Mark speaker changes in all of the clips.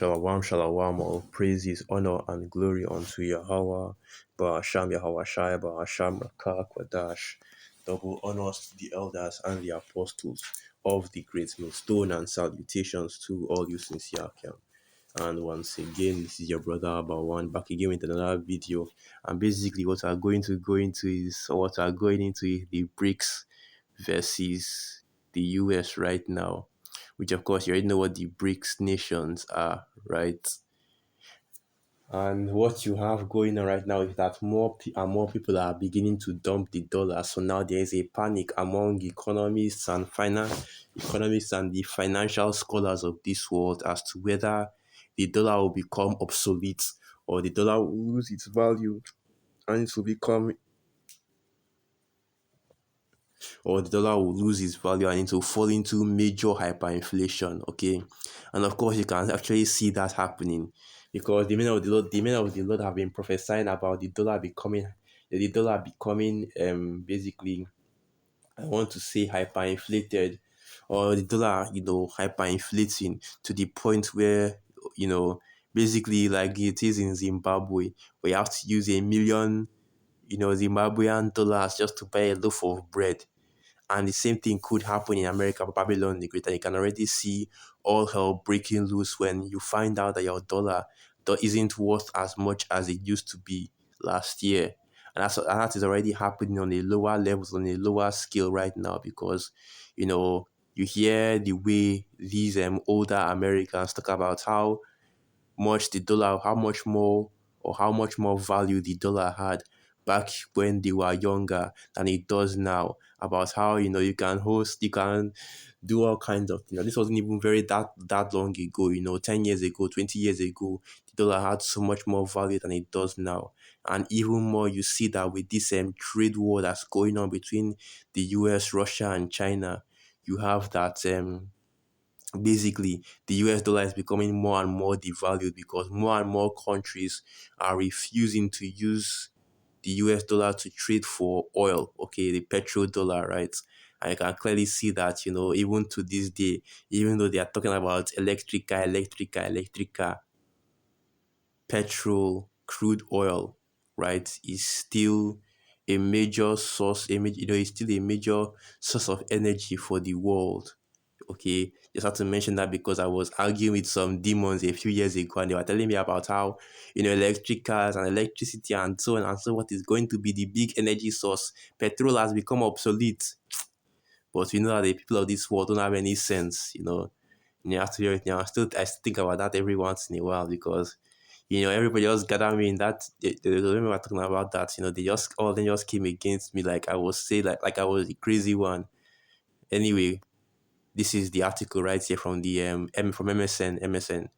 Speaker 1: Shalawam, all praises, honor, and glory unto Yahweh, Ba'asham Yahweh Shai, Ba'asham Rakak Wadash. Double honors to the elders and the apostles of the great millstone, and salutations to all you sincere Akim. And once again, this is your brother Abawan back again with another video. And basically, what I'm going to go into is, or what I'm going into is the BRICS versus the US right now, which of course you already know what the BRICS nations are, right? And what you have going on right now is that more people are beginning to dump the dollar. So now there is a panic among economists and the financial scholars of this world as to whether the dollar will become obsolete or the dollar will lose its value and it will become or the dollar will lose its value and it will fall into major hyperinflation. Okay, and of course you can actually see that happening because the men of the Lord have been prophesying about the dollar becoming basically, I want to say, hyperinflated, or the dollar, hyperinflating to the point where, you know, basically like it is in Zimbabwe, where you have to use a million, Zimbabwean dollars just to buy a loaf of bread. And the same thing could happen in America, Babylon the Great. And you can already see all hell breaking loose when you find out that your dollar isn't worth as much as it used to be last year. And that is already happening on a lower levels, on a lower scale right now because, you hear the way these older Americans talk about how much more or how much more value the dollar had back when they were younger than it does now. About how you can do all kinds of things. This wasn't even very that long ago. 10 years ago, 20 years ago, the dollar had so much more value than it does now. And even more, you see that with this trade war that's going on between the U.S., Russia, and China, you have that basically the US dollar is becoming more and more devalued because more and more countries are refusing to use the US dollar to trade for oil, okay, the petrodollar, right? And you can clearly see that, even to this day, even though they are talking about electrica, petrol, crude oil, right, is still a major source, is still a major source of energy for the world. Okay, just have to mention that because I was arguing with some demons a few years ago and they were telling me about how, electric cars and electricity and so on and so what is going to be the big energy source. Petrol has become obsolete. But we know that the people of this world don't have any sense, You have to hear it now. I still think about that every once in a while because, everybody just gathered me in that. They remember talking about that, they just, all of them just came against me like I was say like I was the crazy one. Anyway, this is the article right here from the from MSN.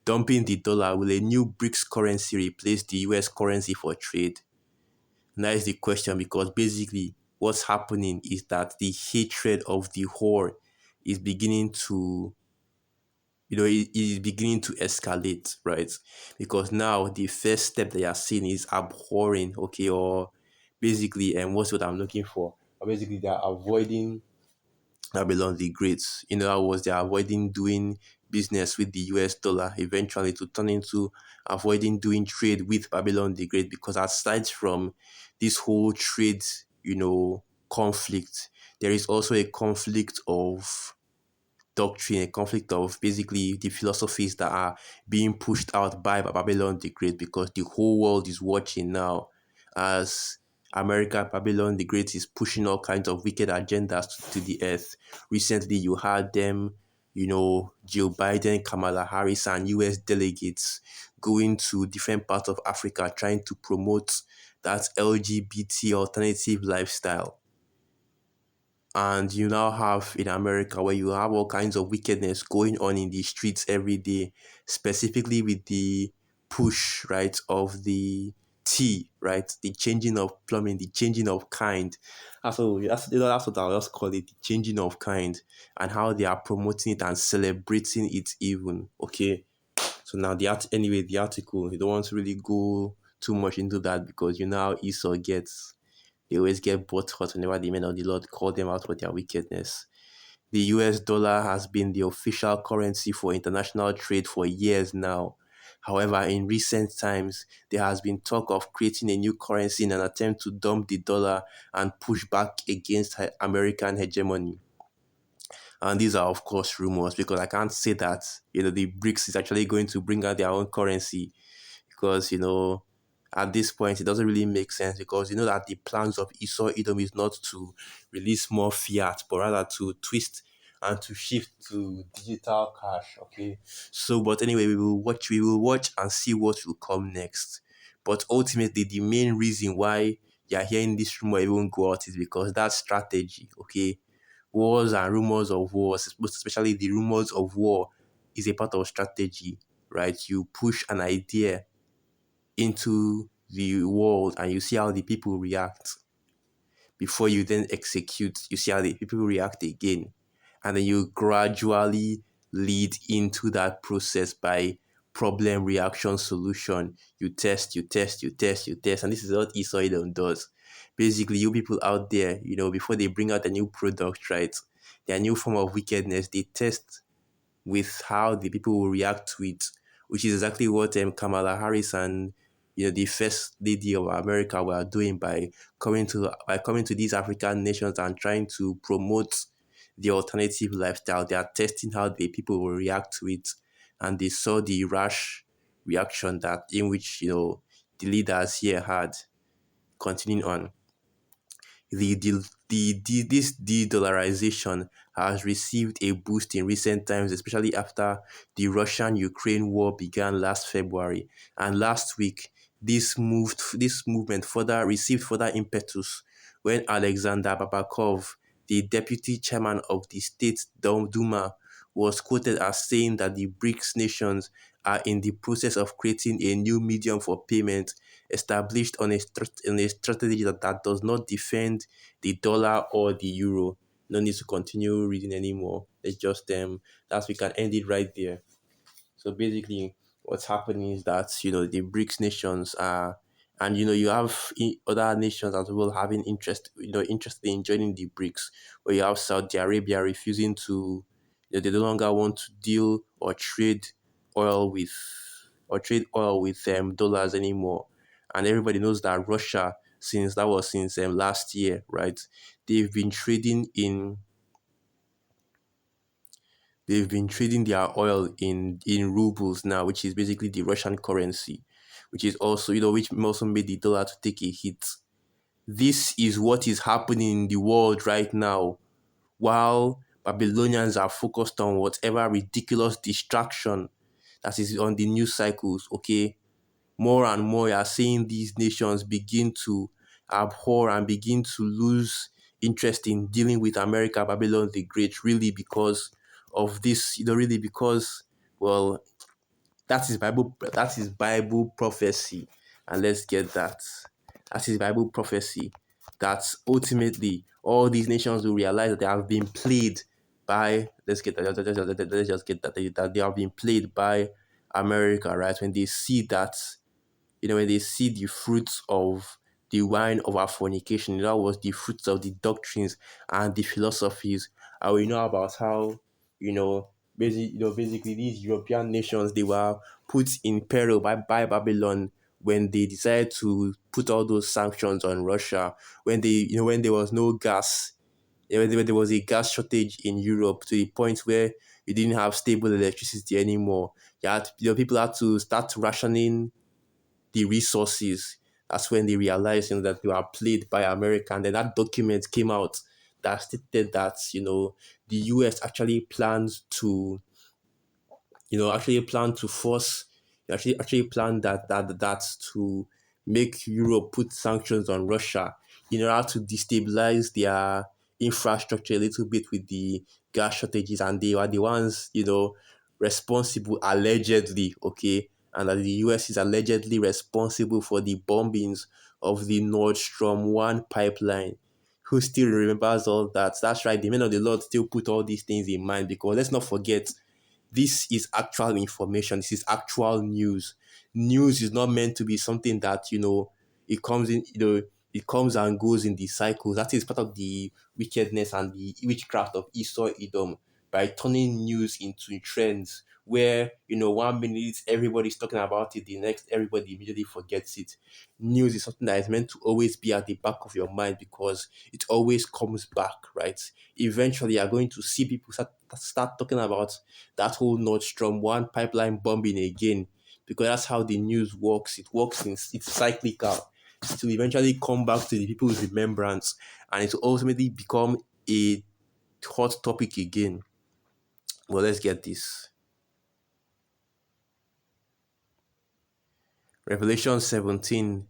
Speaker 1: Dumping the dollar, will a new BRICS currency replace the US currency for trade? And that is the question because basically what's happening is that the hatred of the whore is beginning to it is beginning to escalate, right? Because now the first step they are seeing is abhorring, okay, or basically, and what's what I'm looking for? Or basically, they are avoiding Babylon the Great. In other words, they are avoiding doing business with the US dollar eventually to turn into avoiding doing trade with Babylon the Great because aside from this whole trade, conflict, there is also a conflict of doctrine, a conflict of basically the philosophies that are being pushed out by Babylon the Great because the whole world is watching now as America, Babylon the Great is pushing all kinds of wicked agendas to the earth. Recently, you had them, Joe Biden, Kamala Harris, and US delegates going to different parts of Africa trying to promote that LGBT alternative lifestyle. And you now have in America where you have all kinds of wickedness going on in the streets every day, specifically with the push, right, of the T, right, the changing of plumbing, the changing of kind. That's what I'll just call it, the changing of kind, and how they are promoting it and celebrating it even. Okay, so now the article, you don't want to really go too much into that because you know how Esau gets. They always get bought hot whenever the men of the Lord call them out for their wickedness. The US dollar has been the official currency for international trade for years now. However, in recent times, there has been talk of creating a new currency in an attempt to dump the dollar and push back against American hegemony. And these are, of course, rumors because I can't say that the BRICS is actually going to bring out their own currency because at this point it doesn't really make sense because that the plans of Esau Edom is not to release more fiat but rather to twist and to shift to digital cash. Okay, so but anyway, we will watch and see what will come next. But ultimately, the main reason why you're hearing this rumor even go out is because that strategy. Okay, wars and rumors of wars, most especially the rumors of war, is a part of strategy, right? You push an idea into the world and you see how the people react before you then execute. You see how the people react again. And then you gradually lead into that process by problem, reaction, solution. You test, you test, you test, you test. And this is what Esoidon does. Basically, you people out there, before they bring out a new product, right? Their new form of wickedness, they test with how the people will react to it, which is exactly what Kamala Harris and the first lady of America were doing by coming to these African nations and trying to promote the alternative lifestyle. They are testing how the people will react to it, and they saw the rash reaction that in which the leaders here had. Continuing on, this de-dollarization has received a boost in recent times, especially after the Russian-Ukraine war began last February. And last week, this movement further received further impetus when Alexander Babakov, the deputy chairman of the state Duma, was quoted as saying that the BRICS nations are in the process of creating a new medium for payment established on a strategy that does not defend the dollar or the euro. No need to continue reading anymore. Let's just that we can end it right there. So basically, what's happening is that the BRICS nations are, and you have other nations as well having interested in joining the BRICS. Where you have Saudi Arabia refusing to, they no longer want to deal or oil with trade oil with dollars anymore, and everybody knows that Russia, since last year, right? They've been trading in they've been trading their oil in rubles now, which is basically the Russian currency, which is also which also made the dollar to take a hit. This is what is happening in the world right now, while Babylonians are focused on whatever ridiculous distraction that is on the news cycles. Okay, more and more you are seeing these nations begin to abhor and begin to lose interest in dealing with America, Babylon the Great, really because of this, really because, well, that is Bible prophecy. And let's get that. That is Bible prophecy. That ultimately all these nations will realize that they have been played by, let's just get that they have been played by America, right? When they see the fruits of the wine of our fornication, that was the fruits of the doctrines and the philosophies. And we know about how, you know, basically these European nations, they were put in peril by Babylon when they decided to put all those sanctions on Russia, when there was no gas, when there was a gas shortage in Europe to the point where you didn't have stable electricity anymore. People had to start rationing the resources. That's when they realized that they were played by America. And then that document came out that stated that the US actually plan to force actually plan that to make Europe put sanctions on Russia in order to destabilize their infrastructure a little bit with the gas shortages, and they were the ones responsible allegedly, okay, and that the US is allegedly responsible for the bombings of the Nord Stream 1 pipeline. Who still remembers all that? That's right, the men of the Lord still put all these things in mind, because let's not forget, this is actual information. This is actual news. News is not meant to be something that it comes in. It comes and goes in the cycles. That is part of the wickedness and the witchcraft of Esau Edom, by turning news into trends where, 1 minute everybody's talking about it, the next everybody immediately forgets it. News is something that is meant to always be at the back of your mind because it always comes back, right? Eventually, you're going to see people start talking about that whole Nord Stream 1 pipeline bombing again, because that's how the news works. It works it's cyclical. It will eventually come back to the people's remembrance, and it will ultimately become a hot topic again. Well, let's get this. Revelation 17,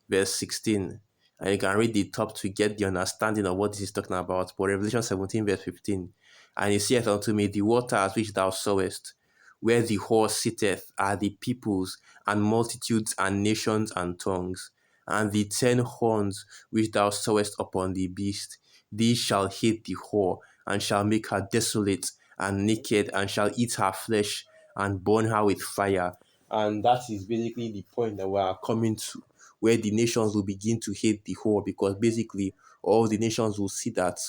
Speaker 1: verse 16. And you can read the top to get the understanding of what this is talking about. But Revelation 17, verse 15. And he saith unto me, the waters which thou sawest, where the horse sitteth, are the peoples and multitudes and nations and tongues. And the 10 horns which thou sawest upon the beast, these shall hate the whore, and shall make her desolate and naked, and shall eat her flesh, and burn her with fire. And that is basically the point that we are coming to, where the nations will begin to hate the whore, because basically all the nations will see that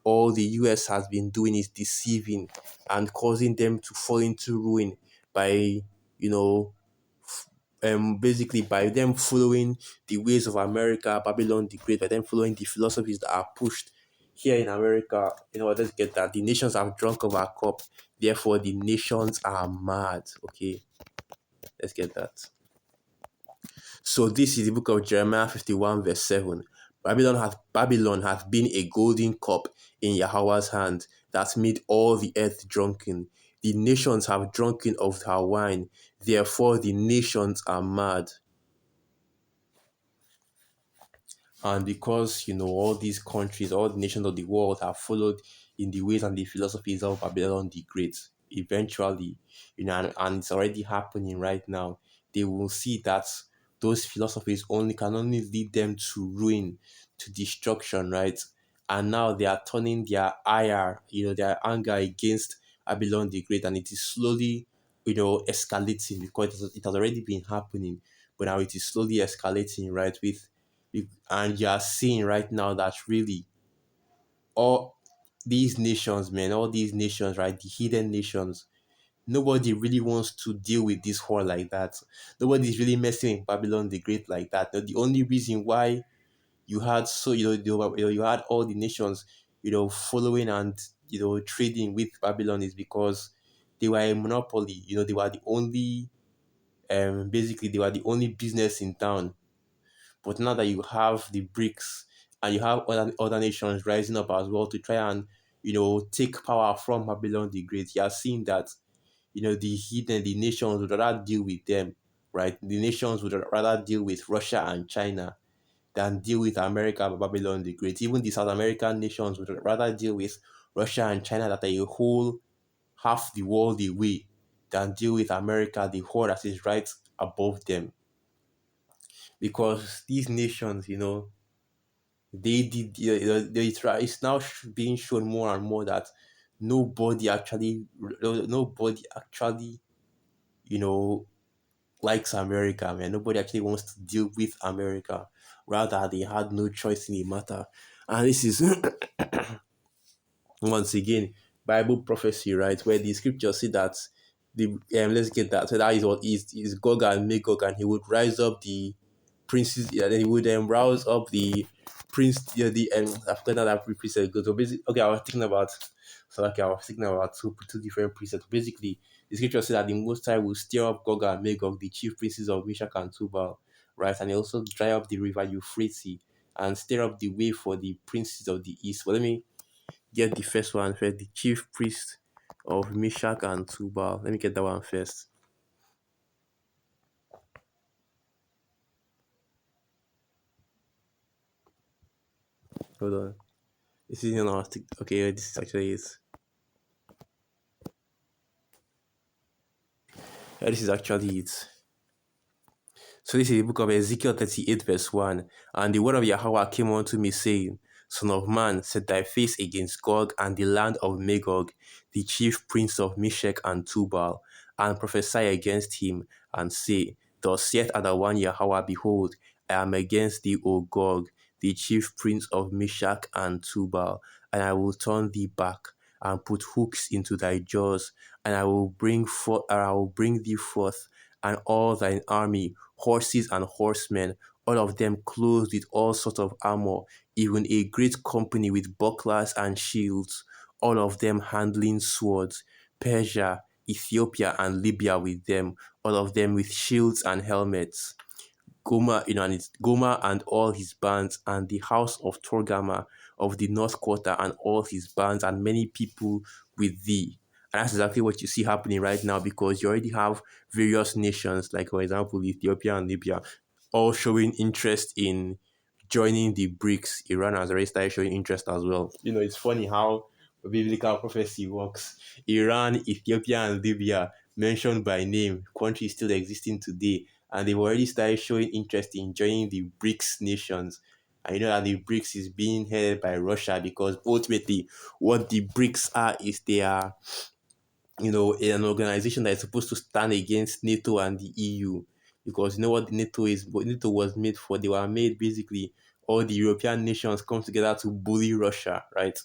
Speaker 1: all the US has been doing is deceiving and causing them to fall into ruin by, you know, basically by them following the ways of America, Babylon the Great, by them following the philosophies that are pushed here in America. Let's get that. The nations have drunk of our cup, therefore the nations are mad. Okay, let's get that. So this is the book of Jeremiah 51 verse 7. Babylon hath been a golden cup in Yahweh's hand, that made all the earth drunken. The nations have drunken of her wine, therefore the nations are mad. And because, all these countries, all the nations of the world have followed in the ways and the philosophies of Babylon the Great, eventually, and it's already happening right now, they will see that those philosophies can only lead them to ruin, to destruction, right? And now they are turning their ire, their anger against Babylon the Great, and it is slowly, escalating, because it has already been happening, but now it is slowly escalating, right? And you are seeing right now that really all these nations, man, all these nations, right, the hidden nations, nobody really wants to deal with this war like that. Nobody's really messing with Babylon the Great like that. The only reason why you had you had all the nations, following and trading with Babylon is because they were a monopoly. They were the only basically they were the only business in town. But now that you have the BRICS and you have other nations rising up as well to try and, take power from Babylon the Great, you are seeing that, the nations would rather deal with them, right? The nations would rather deal with Russia and China than deal with America, Babylon the Great. Even the South American nations would rather deal with Russia and China that are a whole half the world away than deal with America, the whole that is right above them. Because these nations, they did they try, it's now being shown more and more that nobody actually you know likes America, man. Nobody actually wants to deal with America, rather they had no choice in the matter. And this is once again Bible prophecy, right, where the scriptures say that the let's get that, so that is what is Gog and Magog, and he would rise up the princes, yeah, then he would rouse up the prince, yeah, the I forgot that priestess goes. So basically, okay, I was thinking about two different precepts. Basically, the scripture says that the Most High will stir up Gog and Magog, the chief princes of Meshach and Tubal, right, and he also dry up the river Euphrates and stir up the way for the princes of the east. But let me get the first one first. The chief priest of Meshach and Tubal. Let me get that one first. Hold on. This is not okay. This is actually it. Yeah, this is actually it. So this is the book of Ezekiel 38 verse 1. And the word of Yahweh came unto me, saying, Son of man, set thy face against Gog and the land of Magog, the chief prince of Meshach and Tubal, and prophesy against him, and say, Thus saith Adawan Yahweh, behold, I am against thee, O Gog, the chief prince of Meshach and Tubal, and I will turn thee back and put hooks into thy jaws, and I will bring thee forth, and all thine army, horses and horsemen, all of them clothed with all sorts of armor, even a great company with bucklers and shields, all of them handling swords, Persia, Ethiopia, and Libya with them, all of them with shields and helmets. Gomer and all his bands, and the house of Torgama of the north quarter and all his bands, and many people with thee. And that's exactly what you see happening right now, because you already have various nations, like for example, Ethiopia and Libya, all showing interest in joining the BRICS. Iran has already started showing interest as well. It's funny how biblical prophecy works. Iran, Ethiopia, and Libya, mentioned by name, countries still existing today, and they've already started showing interest in joining the BRICS nations. And you know that the BRICS is being headed by Russia, because ultimately what the BRICS are is they are, an organization that is supposed to stand against NATO and the EU. Because you know what NATO is, what NATO was made for. They were made basically, all the European nations come together to bully Russia, right?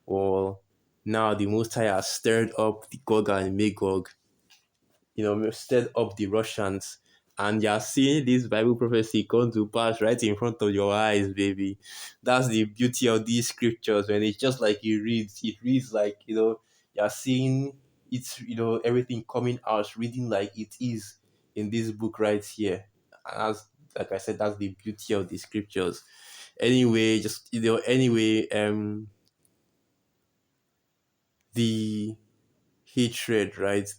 Speaker 1: Well, now the Most High has stirred up the Gog and Magog, stirred up the Russians, and you're seeing this Bible prophecy come to pass right in front of your eyes, baby. That's the beauty of these scriptures. When it's just like it reads like, you're seeing it's, everything coming out, reading like it is in this book right here. And that's, like I said, that's the beauty of the scriptures. Anyway, the hatred, right?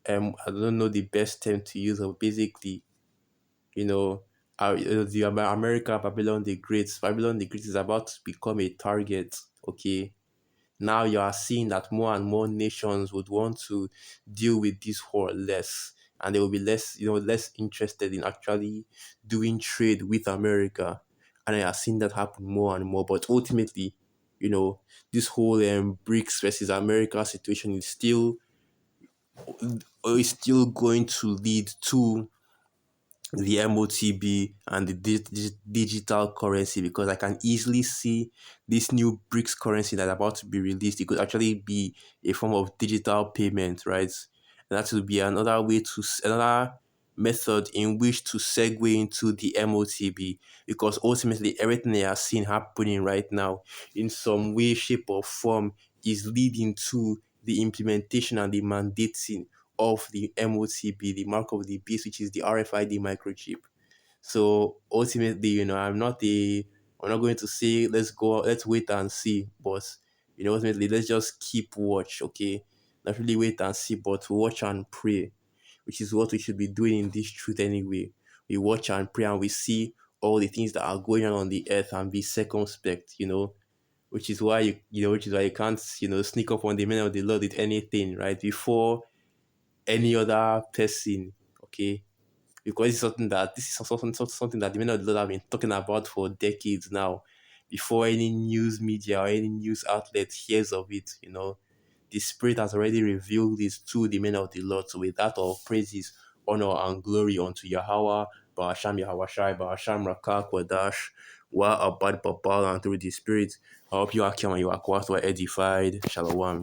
Speaker 1: I don't know the best term to use, of basically, you know, America, Babylon the Great is about to become a target. Okay, now you are seeing that more and more nations would want to deal with this war less, and they will be less interested in actually doing trade with America, and I have seen that happen more and more. But ultimately, this whole BRICS versus America situation is still going to lead to the MOTB and the digital currency, because I can easily see this new BRICS currency that's about to be released. It could actually be a form of digital payment, right? And that will be another method in which to segue into the MOTB, because ultimately everything they are seeing happening right now in some way, shape, or form is leading to the implementation and the mandating of the MOTB, the mark of the beast, which is the RFID microchip. So ultimately, I'm not going to say let's wait and see, but ultimately let's just keep watch, okay? Not really wait and see, but watch and pray, which is what we should be doing in this truth anyway. We watch and pray, and we see all the things that are going on the earth, and be circumspect, which is why you can't, sneak up on the men of the Lord with anything, right? Before any other person, okay? Because this is something that the men of the Lord have been talking about for decades now. Before any news media or any news outlet hears of it, the Spirit has already revealed this to the men of the Lord. So with that, all praises, honor, and glory unto Yahweh, Ba'asham Yahweh Ba'asham Rakak Wadash, Wa Abad Babal, and through the Spirit. I hope you are and you are quite edified. Shalom.